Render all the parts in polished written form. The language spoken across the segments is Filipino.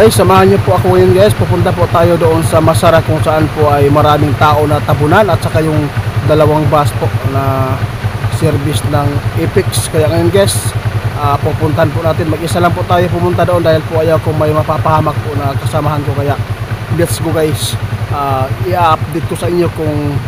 Guys, samahan niyo po ako ngayon guys. Pupunta po tayo doon sa Masara kung saan po ay maraming tao na tabunan at saka yung dalawang bus po na service ng Epix. Kaya ngayon guys, pupuntahan po natin. Mag-isa lang po tayo pumunta doon dahil po ayaw kung may mapapahamak po na kasamahan ko. Kaya let's go guys. I-update ko sa inyo kung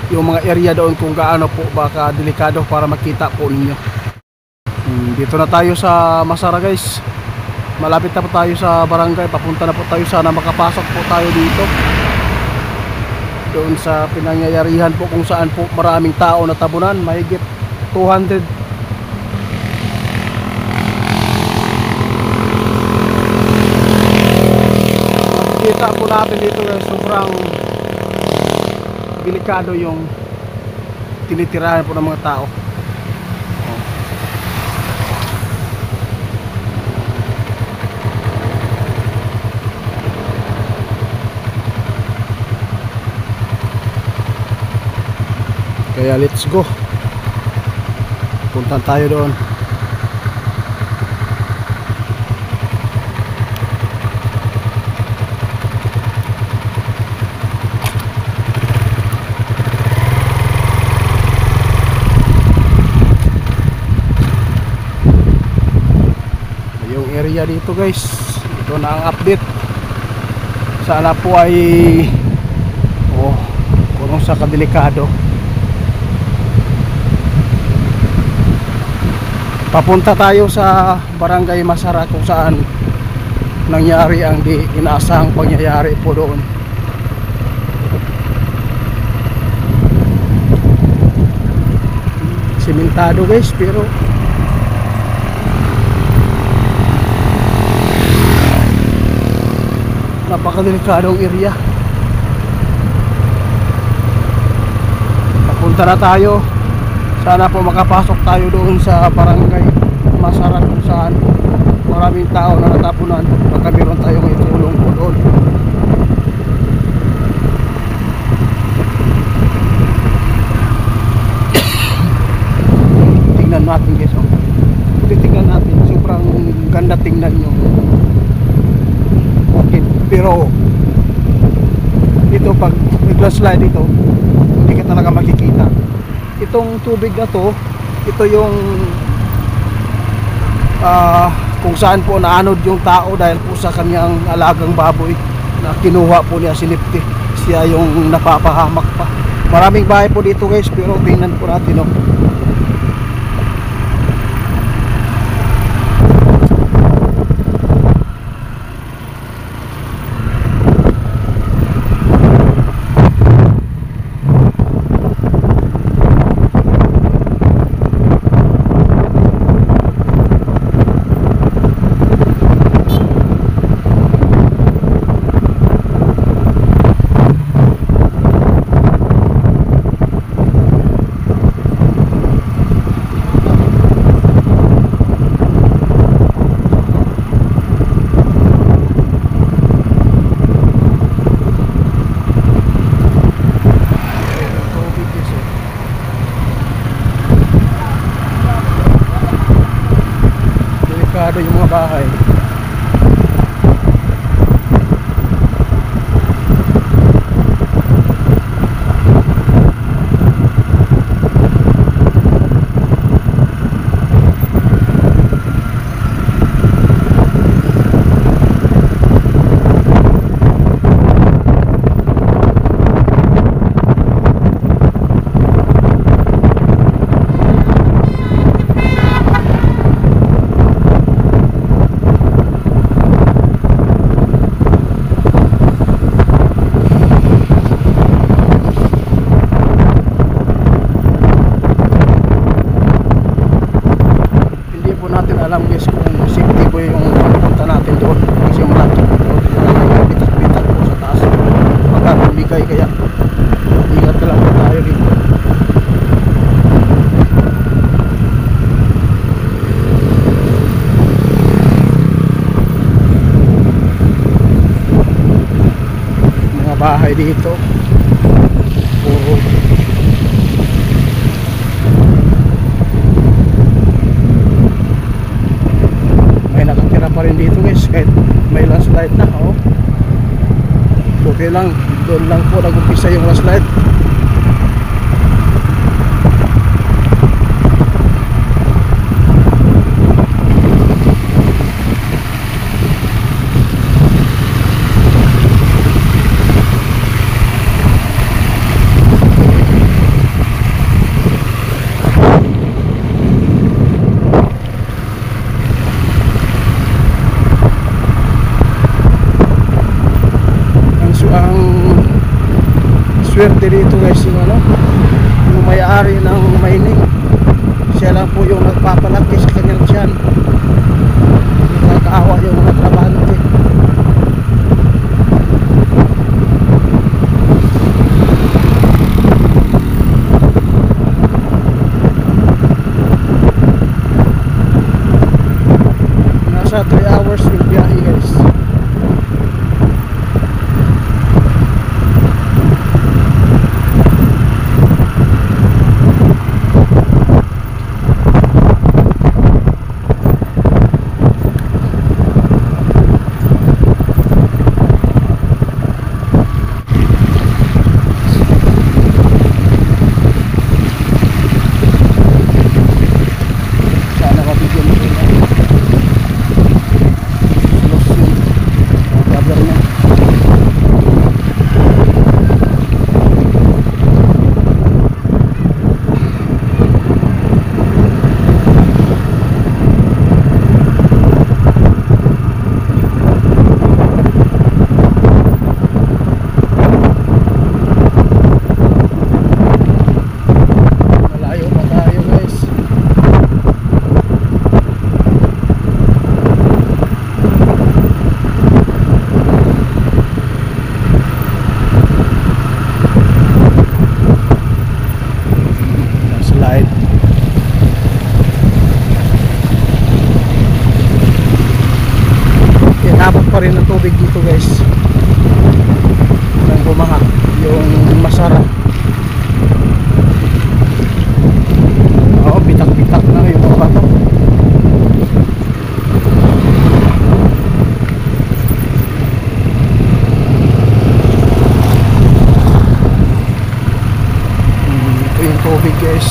yung mga area doon kung gaano po baka delikado para makita po ninyo. Dito na tayo sa Masara guys. Malapit na po tayo sa barangay. Papunta na po tayo, sana makapasok po tayo dito doon sa pinangyayarihan po kung saan po maraming tao na tabunan. Mahigit 200. Makikita po natin dito guys, sobrang delikado yung tinitirahan po ng mga tao. Kaya let's go. Punta tayo doon. Yung area dito guys, ito na ang update. Sana po ay kurong sa kadelikado. Papunta tayo sa barangay Masara kung saan nangyari ang di inaasahang pangyayari po doon. Simentado guys, pero napakadelikadong area. Papunta na tayo. Sana po makapasok tayo doon sa barangay Masara kung saan maraming tao na natapunan. Baka meron tayong itulong po doon. Tingnan natin guys. Tingnan natin. Sobrang ganda tingnan nyo. Okay. Pero ito pag nagla-slide ito, hindi ka talaga makikita. Itong tubig na to, ito yung kung saan po naanod yung tao dahil po sa kanyang alagang baboy na kinuha po niya, sinipti. Siya yung napapahamak pa. Maraming bahay po dito guys, pero tingnan po natin yung mga bahay. Alam guys kung safety po yung pagpunta natin doon kasi malaki doon bitak-bitak po sa taas magkakabigay, kaya ingat ka lang po tayo dito. Mga bahay dito puro pa rin dito guys, kahit may flashlight na, oh. Okay lang, doon lang po nag-umpisa yung flashlight. Swerte dito guys yung ano, yung may-ari ng mining, siya lang po yung nagpapalaki sa kanyang tiyan. Nakakaawa yung mga trabahante. Nasa 3 hours yung biyahe guys. Pa rin ang tubig dito guys nang bumaha yung Masara. Oo, bitak-bitak na yung mga bato. Ito yung tubig guys.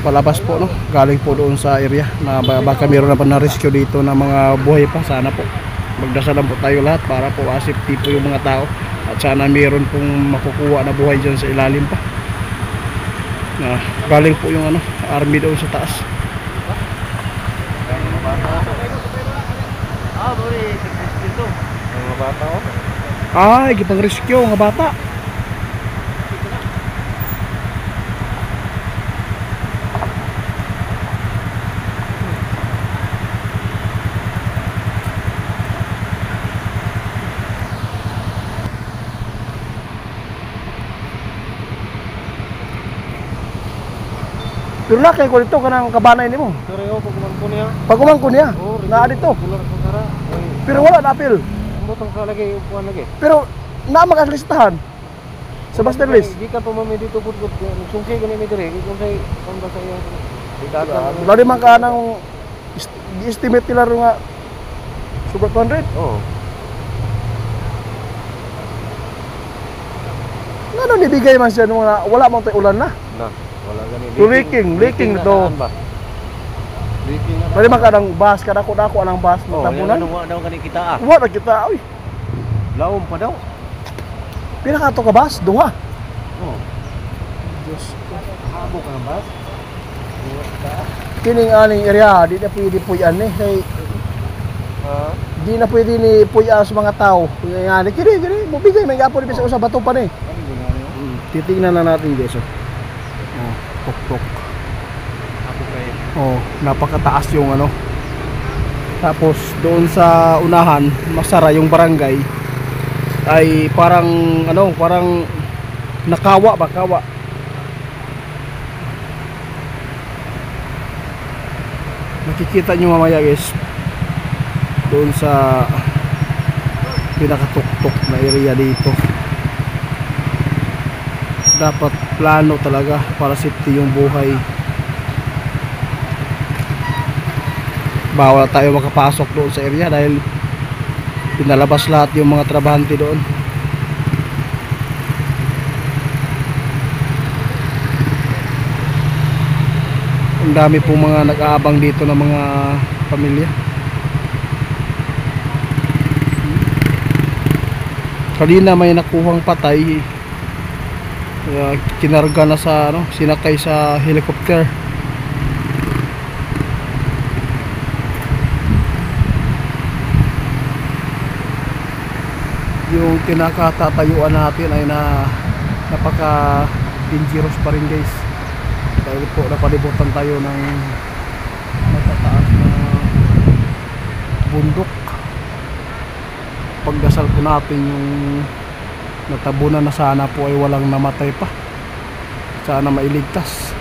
palabas po, no? Galing po doon sa area na baka meron na pa na rescue dito na mga buhay pa. Sana po magdasalan po tayo lahat para po safety po yung mga tao, at sana meron pong makukuha na buhay dyan sa ilalim pa. Galing po yung army doon sa taas. Ay, gipang rescue nga bata. Pero lakay ko dito kanang kabanay nimo. Pero pagkumangko niya. Pagkumangko niya. Naa dito. Pero wala na apil. Butang sa lagi upuan lagi. Pero naa makaslistahan. Sa master list. Di ka pa mami dito pud sungki gani mi dire kung say kon ba sa iya. Lalo man ka nang estimate nila ro nga super 200. Oo. Ngano ni bigay man siya nung wala man tay ulan na. Na. Wala gani. Leaking to. Leaking na. Pwede man ka nang bus, kadako-dako anang bus tapunan. Ano daw gani kita ah. Wala kita, oy. Laom pa daw. Pila ka to ka bus? Duha. Oo. Diyos ko. Habo ka bas. Kining aning area, di na pwede puyan eh. Kay di na pwede ni puya sa mga tao. Kaya nga, kini, mabigay, may gapon sa usa bato pa ni. Titingnan na natin guys. Tok. Oh, napakataas yung Tapos doon sa unahan, Masara yung barangay ay parang parang nakawa. Makikita nyo mamaya guys doon sa pinakatuktok na area dito. Dapat plano talaga para safety yung buhay. Bawal tayo makapasok doon sa area dahil pinalabas lahat yung mga trabahante doon. Ang dami pong mga nag-aabang dito ng mga pamilya. Kanina may nakuhang patay, kinarga na sa sinakay sa helicopter. Yung kinakatatayuan natin ay napaka dangerous pa rin guys, dahil po napalibutan tayo ng matataas na bundok. Pagdasal po natin yung natabunan na sana po ay walang namatay pa, sana mailigtas.